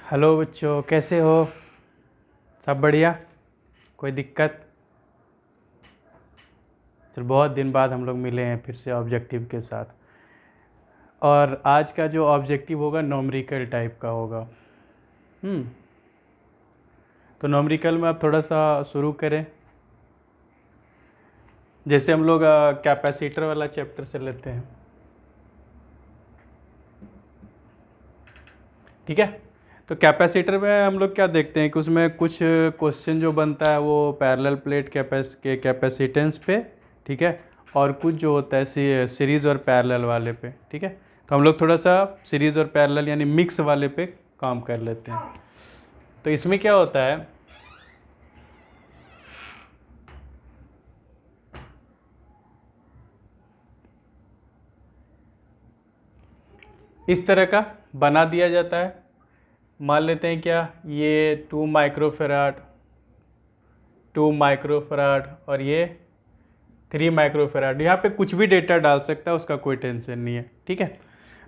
Hello बच्चों, कैसे हो? सब बढ़िया? कोई दिक्कत? चल, बहुत दिन बाद हम लोग मिले हैं फिर से ऑब्जेक्टिव के साथ। और आज का जो ऑब्जेक्टिव होगा न्यूमेरिकल टाइप का होगा। तो न्यूमेरिकल में आप थोड़ा सा शुरू करें। जैसे हम लोग कैपेसिटर वाला चैप्टर से लेते हैं, ठीक है। तो कैपेसिटर में हम लोग क्या देखते हैं कि उसमें कुछ क्वेश्चन जो बनता है वो पैरेलल प्लेट के कैपेसिटेंस पे, ठीक है। और कुछ जो होता है सीरीज़ और पैरेलल वाले पे, ठीक है। तो हम लोग थोड़ा सा सीरीज़ और पैरेलल यानी मिक्स वाले पे काम कर लेते हैं। तो इसमें क्या होता है, इस तरह का बना दिया जाता है। मान लेते हैं क्या, ये 2 माइक्रोफेराड, 2 माइक्रोफेराड और ये 3 माइक्रोफेराड। यहाँ पे कुछ भी डेटा डाल सकता है, उसका कोई टेंशन नहीं है, ठीक है।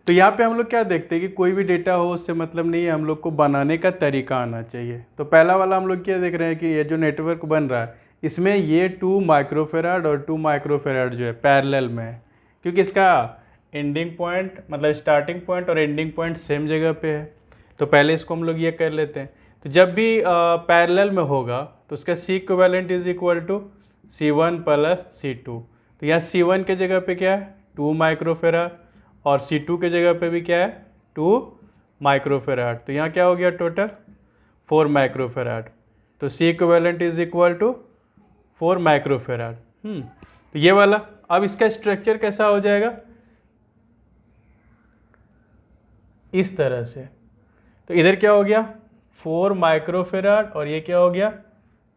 तो यहाँ पे हम लोग क्या देखते हैं कि कोई भी डेटा हो उससे मतलब नहीं है, हम लोग को बनाने का तरीका आना चाहिए। तो पहला वाला हम लोग क्या देख रहे हैं कि ये जो नेटवर्क बन रहा है इसमें ये 2 माइक्रोफेराड और 2 माइक्रोफेराड जो है पैरेलल में है, क्योंकि इसका एंडिंग पॉइंट मतलब स्टार्टिंग पॉइंट और एंडिंग पॉइंट सेम जगह पे है। तो पहले इसको हम लोग ये कर लेते हैं। तो जब भी पैरेलल में होगा तो उसका C equivalent is equal to C1 plus C2। तो यहाँ C1 के जगह पे क्या है 2 माइक्रोफेराड और C2 के जगह पे भी क्या है 2 माइक्रोफेराड। तो यहाँ क्या हो गया टोटल 4 माइक्रोफेराड। तो C equivalent is equal to 4 microfarad. तो ये वाला, अब इसका स्ट्रक्चर कैसा हो जाएगा, इस तरह से। तो इधर क्या हो गया 4 माइक्रोफेराड और ये क्या हो गया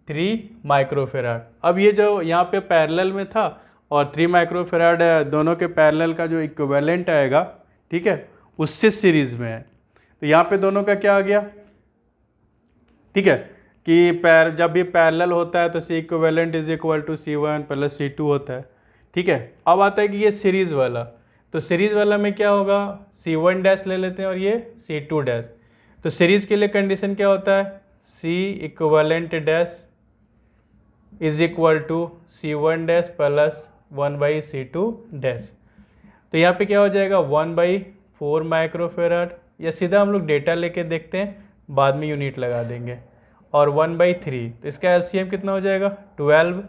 3 माइक्रोफेराड। अब ये जो यहाँ पे पैरेलल में था और 3 माइक्रोफेराड दोनों के पैरेलल का जो इक्विवेलेंट आएगा, ठीक है, उससे सीरीज में है। तो यहाँ पे दोनों का क्या आ गया, ठीक है, कि जब भी पैरेलल होता है तो C equivalent is equal to C1 plus C2 होता है, ठीक है। अब आता है कि ये सीरीज वाला, तो सीरीज वाला में क्या होगा C1 डैश ले लेते हैं और ये C2 डैश। तो सीरीज के लिए कंडीशन क्या होता है C equivalent dash is equal to C1 dash plus 1/C2 dash. तो यहाँ पे क्या हो जाएगा 1/4 माइक्रोफेराड, या सीधा हम लोग डेटा लेके देखते हैं, बाद में यूनिट लगा देंगे। और 1/3, तो इसका एलसीएम कितना हो जाएगा 12।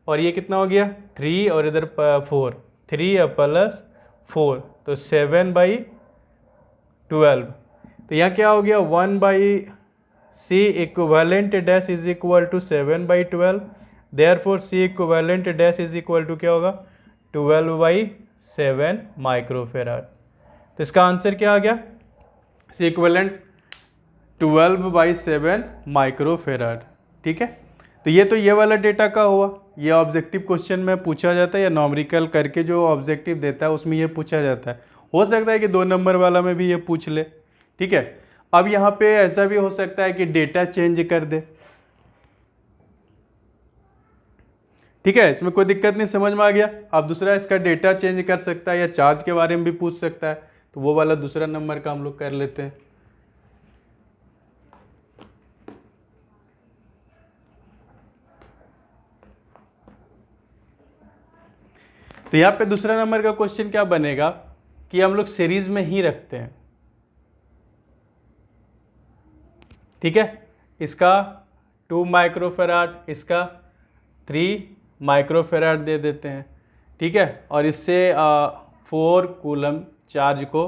और ये कितना हो गया 3 और इधर 4, 3 प्लस 4 तो 7/12। तो यहाँ क्या हो गया 1/C equivalent dash is equal to 7/12। Therefore C equivalent dash is equal to क्या होगा 12/7 माइक्रोफेराड। तो इसका आंसर क्या आ गया C इक्विवेलेंट 12/7 माइक्रोफेराड, ठीक है। तो ये वाला डेटा का हुआ, ये ऑब्जेक्टिव क्वेश्चन में पूछा जाता है या न्यूमेरिकल करके जो ऑब्जेक्टिव देता है उसमें ये पूछा जाता है। हो सकता है कि 2 नंबर वाला में भी ये पूछ ले, ठीक है। अब यहाँ पे ऐसा भी हो सकता है कि डेटा चेंज कर दे, ठीक है, इसमें कोई दिक्कत नहीं, समझ में आ गया। अब दूसरा इसका डेटा चेंज कर सकता है या चार्ज के बारे में भी पूछ सकता है, तो वो वाला दूसरा नंबर का हम लोग कर लेते हैं। तो यहाँ पे दूसरा नंबर का क्वेश्चन क्या बनेगा कि हम लोग सीरीज में ही रखते हैं, ठीक है। इसका 2 माइक्रोफेराड, इसका 3 माइक्रोफेराड दे देते हैं, ठीक है। और इससे 4 कूलम चार्ज को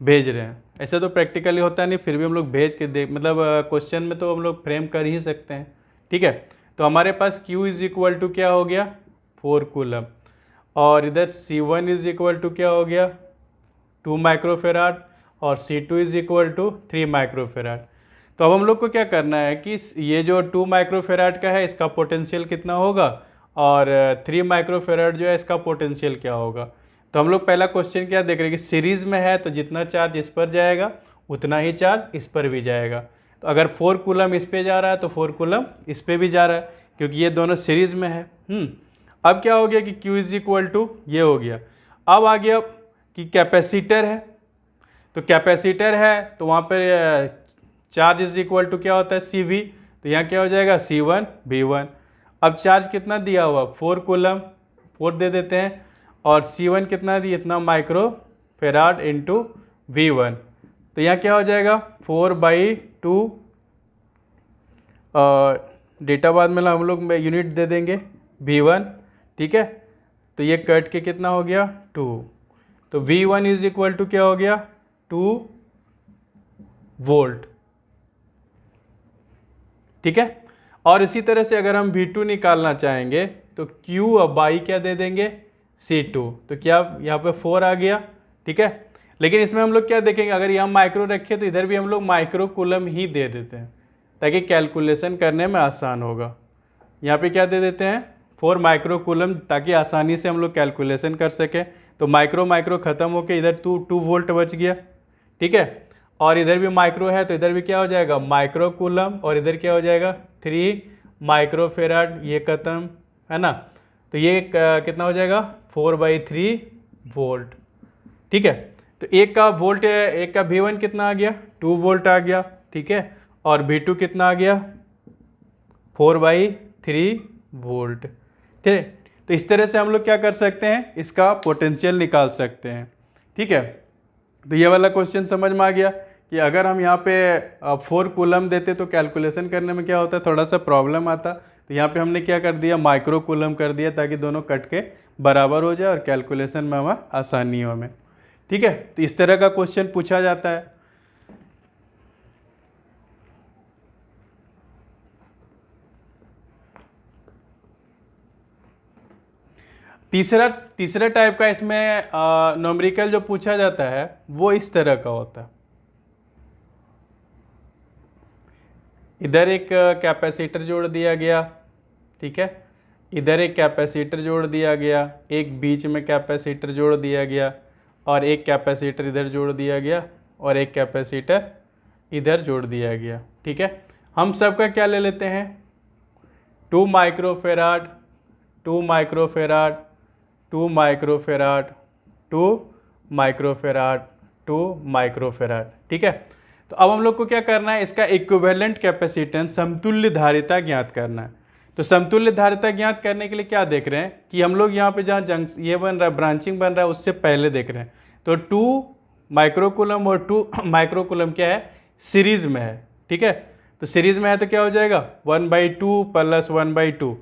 भेज रहे हैं। ऐसे तो प्रैक्टिकली होता नहीं, फिर भी हम लोग भेज के देख मतलब क्वेश्चन में तो हम लोग फ्रेम कर ही सकते हैं, ठीक है। तो हमारे पास Q इज इक्वल टू क्या हो गया 4 कूलम, और इधर C1 इज इक्वल टू क्या हो गया 2 माइक्रोफेराड और C2 is equal to 3 microfarad. तो अब हम लोग को क्या करना है कि ये जो 2 माइक्रोफेराड का है इसका पोटेंशियल कितना होगा और 3 माइक्रोफेराड जो है इसका पोटेंशियल क्या होगा। तो हम लोग पहला क्वेश्चन क्या देख रहे हैं कि सीरीज में है तो जितना चार्ज इस पर जाएगा उतना ही चार्ज इस पर भी जाएगा। तो अगर 4 कूलम इस पे जा रहा है तो 4 कूलम इस पे भी जा रहा है, क्योंकि ये दोनों सीरीज में है। अब क्या हो गया कि Q इज इक्वल टू ये हो गया। अब आ गया कि कैपेसिटर है, तो कैपेसिटर है तो वहाँ पर चार्ज इज इक्वल टू क्या होता है CV, तो यहाँ क्या हो जाएगा C1 V1। अब चार्ज कितना दिया हुआ 4 कूलम, 4 दे देते हैं, और C1 कितना दिया इतना माइक्रो फेराड इंटू V1, तो यहाँ क्या हो जाएगा 4/2, डेटा बाद में हम लोग यूनिट दे देंगे V1, ठीक है। तो ये कट के कितना हो गया 2, तो V1 इज इक्वल टू क्या हो गया 2 वोल्ट, ठीक है। और इसी तरह से अगर हम V2 निकालना चाहेंगे तो Q अब बाई क्या दे देंगे C2, तो क्या यहाँ पे 4 आ गया, ठीक है। लेकिन इसमें हम लोग क्या देखेंगे, अगर यहाँ माइक्रो रखे तो इधर भी हम लोग माइक्रो कूलम ही दे देते हैं ताकि कैलकुलेशन करने में आसान होगा। यहाँ पे क्या दे देते हैं 4 माइक्रो कूलम, ताकि आसानी से हम लोग कैलकुलेशन कर सकें। तो माइक्रो माइक्रो ख़त्म होके इधर 2 वोल्ट बच गया, ठीक है। और इधर भी माइक्रो है तो इधर भी क्या हो जाएगा माइक्रो कूलम, और इधर क्या हो जाएगा 3 माइक्रो फेराड, ये ख़त्म है ना। तो ये कितना हो जाएगा 4/3 वोल्ट, ठीक है। तो एक का वोल्ट, एक का V1 कितना आ गया 2 वोल्ट आ गया, ठीक है। और V2 कितना आ गया 4/3 वोल्ट, ठीक है। तो इस तरह से हम लोग क्या कर सकते हैं, इसका पोटेंशियल निकाल सकते हैं, ठीक है। तो ये वाला क्वेश्चन समझ में आ गया कि अगर हम यहाँ पे 4 कूलम देते तो कैलकुलेशन करने में क्या होता है थोड़ा सा प्रॉब्लम आता। तो यहाँ पे हमने क्या कर दिया माइक्रो कूलम कर दिया ताकि दोनों कट के बराबर हो जाए और कैलकुलेशन में हमें आसानी हो हमें, ठीक है। तो इस तरह का क्वेश्चन पूछा जाता है। तीसरा टाइप का इसमें न्यूमेरिकल जो पूछा जाता है वो इस तरह का होता है। इधर एक कैपेसिटर जोड़ दिया गया, ठीक है। इधर एक कैपेसिटर जोड़ दिया गया, एक बीच में कैपेसिटर जोड़ दिया गया, और एक कैपेसिटर इधर जोड़ दिया गया, और एक कैपेसिटर इधर जोड़ दिया गया, ठीक है। हम सबका क्या ले लेते हैं 2 microfarad, 2 microfarad, 2 microfarad, 2 microfarad, 2 microfarad, ठीक है। तो अब हम लोग को क्या करना है, इसका इक्विवेलेंट कैपेसिटेंस समतुल्य धारिता ज्ञात करना है। तो समतुल्य धारिता ज्ञात करने के लिए क्या देख रहे हैं कि हम लोग यहाँ पे जहाँ जंक्शन ये बन रहा है ब्रांचिंग बन रहा है उससे पहले देख रहे हैं। तो 2 माइक्रोकूलम और 2 माइक्रोकूलम क्या है सीरीज में है, ठीक है। तो सीरीज में है तो क्या हो जाएगा 1/2 + 1/2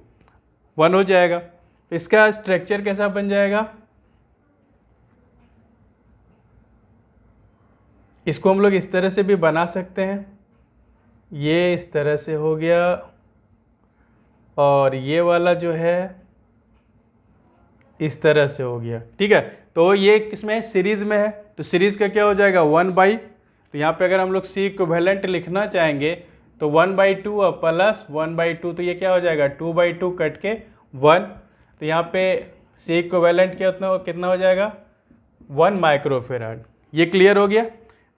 1 हो जाएगा। तो इसका स्ट्रक्चर कैसा बन जाएगा, इसको हम लोग इस तरह से भी बना सकते हैं, ये इस तरह से हो गया, और ये वाला जो है इस तरह से हो गया, ठीक है। तो ये किसमें सीरीज में है, तो सीरीज का क्या हो जाएगा 1/, तो यहाँ पे अगर हम लोग C इक्विवेलेंट लिखना चाहेंगे तो 1/2 और + 1/2, तो ये क्या हो जाएगा 2/2 कट के 1, तो यहाँ पे C इक्विवेलेंट कितना हो जाएगा 1 माइक्रोफेराड। ये क्लियर हो गया।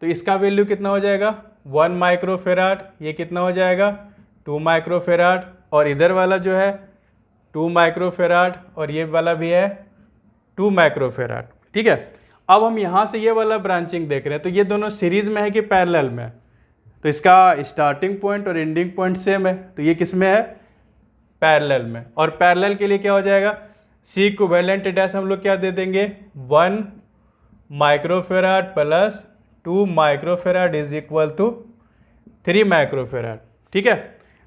तो इसका वैल्यू कितना हो जाएगा 1 माइक्रोफेराड, ये कितना हो जाएगा 2 माइक्रोफेराड, और इधर वाला जो है 2 माइक्रोफेराड, और ये वाला भी है 2 माइक्रोफेराड, ठीक है। अब हम यहाँ से ये वाला ब्रांचिंग देख रहे हैं, तो ये दोनों सीरीज में है कि पैरेलल में है, तो इसका स्टार्टिंग पॉइंट और एंडिंग पॉइंट सेम है, तो ये किस में है पैरेलल में। और पैरेलल के लिए क्या हो जाएगा C इक्विवेलेंट डैश हम लोग क्या दे देंगे 1 microfarad + 2 microfarad is equal to 3 microfarad, ठीक है।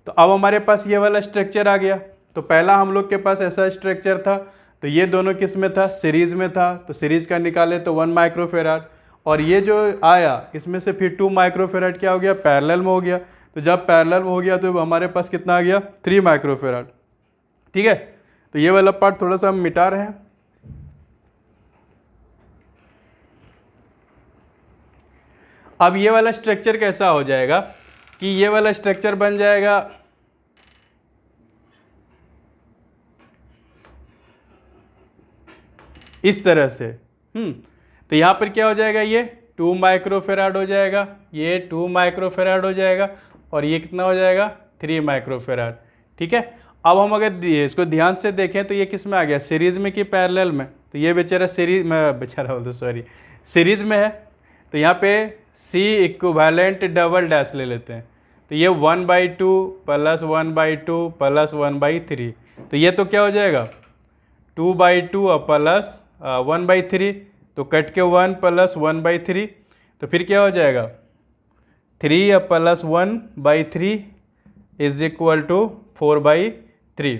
तो अब हमारे पास ये वाला स्ट्रक्चर आ गया। तो पहला हम लोग के पास ऐसा स्ट्रक्चर था, तो ये दोनों किस में था सीरीज में था, तो सीरीज का निकाले तो 1 माइक्रोफेराड, और ये जो आया इसमें से फिर 2 माइक्रोफेराड क्या हो गया पैरेलल में हो गया। तो जब पैरेलल में हो गया तो हमारे पास कितना आ गया 3 माइक्रोफेराड, ठीक है। तो ये वाला पार्ट थोड़ा सा हम मिटा रहे हैं। अब ये वाला स्ट्रक्चर कैसा हो जाएगा कि ये वाला स्ट्रक्चर बन जाएगा इस तरह से, तो यहाँ पर क्या हो जाएगा ये 2 माइक्रोफेराड हो जाएगा, ये 2 माइक्रोफेराड हो जाएगा, और ये कितना हो जाएगा 3 माइक्रोफेराड, ठीक है। अब हम अगर इसको ध्यान से देखें तो ये किस में आ गया सीरीज में कि पैरेलल में, तो ये बेचारा सीरीज में सीरीज में है, तो यहाँ पे सी इक्विवेलेंट डबल डैश ले लेते हैं, तो ये 1/2 प्लस 1/2 प्लस 1/3, तो ये तो क्या हो जाएगा 2/2 और प्लस 1/3, तो कट के 1 प्लस 1/3, तो फिर क्या हो जाएगा 3 प्लस 1/3 इज इक्वल टू 4/3।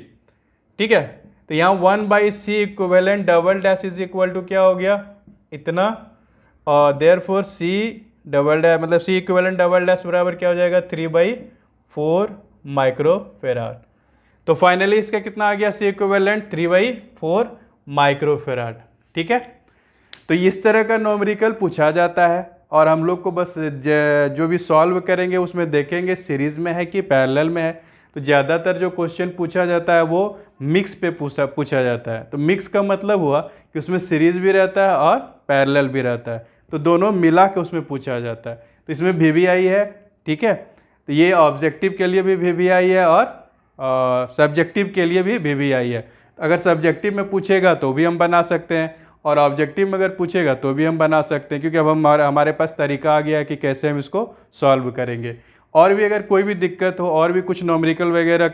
ठीक है, तो यहाँ 1/c equivalent double dash is equal to क्या हो गया इतना, और देयरफॉर c डबल डैश मतलब c इक्विवेलेंट डबल डैश बराबर क्या हो जाएगा 3/4 माइक्रोफेराड। तो फाइनली इसका कितना आ गया c इक्विवेलेंट 3/4 माइक्रोफेराड। ठीक है, तो इस तरह का न्यूमेरिकल पूछा जाता है, और हम लोग को बस जो भी सॉल्व करेंगे उसमें देखेंगे सीरीज में है कि पैरेलल में है। तो ज़्यादातर जो क्वेश्चन पूछा जाता है वो मिक्स पे पूछा जाता है। तो मिक्स का मतलब हुआ कि उसमें सीरीज भी रहता है और पैरेलल भी रहता है, तो दोनों मिला के उसमें पूछा जाता है। तो इसमें VBI है। ठीक है, तो ये ऑब्जेक्टिव के लिए भी VBI है और सब्जेक्टिव के लिए भी VBI है। अगर सब्जेक्टिव में पूछेगा तो भी हम बना सकते हैं, और ऑब्जेक्टिव में अगर पूछेगा तो भी हम बना सकते हैं, क्योंकि अब हमारे पास तरीका आ गया है कि कैसे हम इसको सॉल्व करेंगे। और भी अगर कोई भी दिक्कत हो और भी कुछ न्यूमेरिकल वगैरह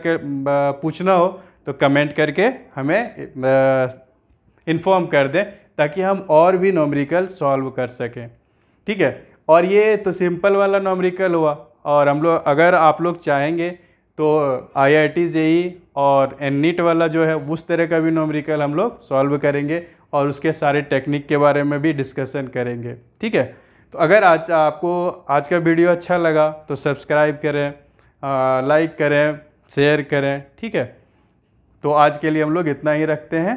पूछना हो तो कमेंट करके हमें इन्फॉर्म कर दें, ताकि हम और भी न्यूमेरिकल सॉल्व कर सकें। ठीक है, और ये तो सिंपल वाला न्यूमेरिकल हुआ, और हम लोग अगर आप लोग चाहेंगे तो IIT JEE और NEET वाला जो है उस तरह का भी न्यूमेरिकल हम लोग सॉल्व करेंगे, और उसके सारे टेक्निक के बारे में भी डिस्कशन करेंगे। ठीक है, तो अगर आपको आज का वीडियो अच्छा लगा तो सब्सक्राइब करें, लाइक करें, शेयर करें। ठीक है, तो आज के लिए हम लोग इतना ही रखते हैं,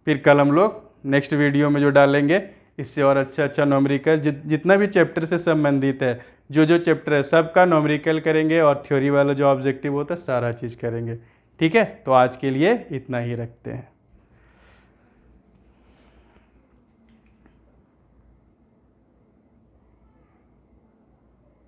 फिर कल हम लोग नेक्स्ट वीडियो में जो डालेंगे इससे और अच्छा न्यूमेरिकल जितना भी चैप्टर से संबंधित है, जो चैप्टर है सबका न्यूमेरिकल करेंगे, और थ्योरी वाला जो ऑब्जेक्टिव होता है सारा चीज़ करेंगे। ठीक है, तो आज के लिए इतना ही रखते हैं।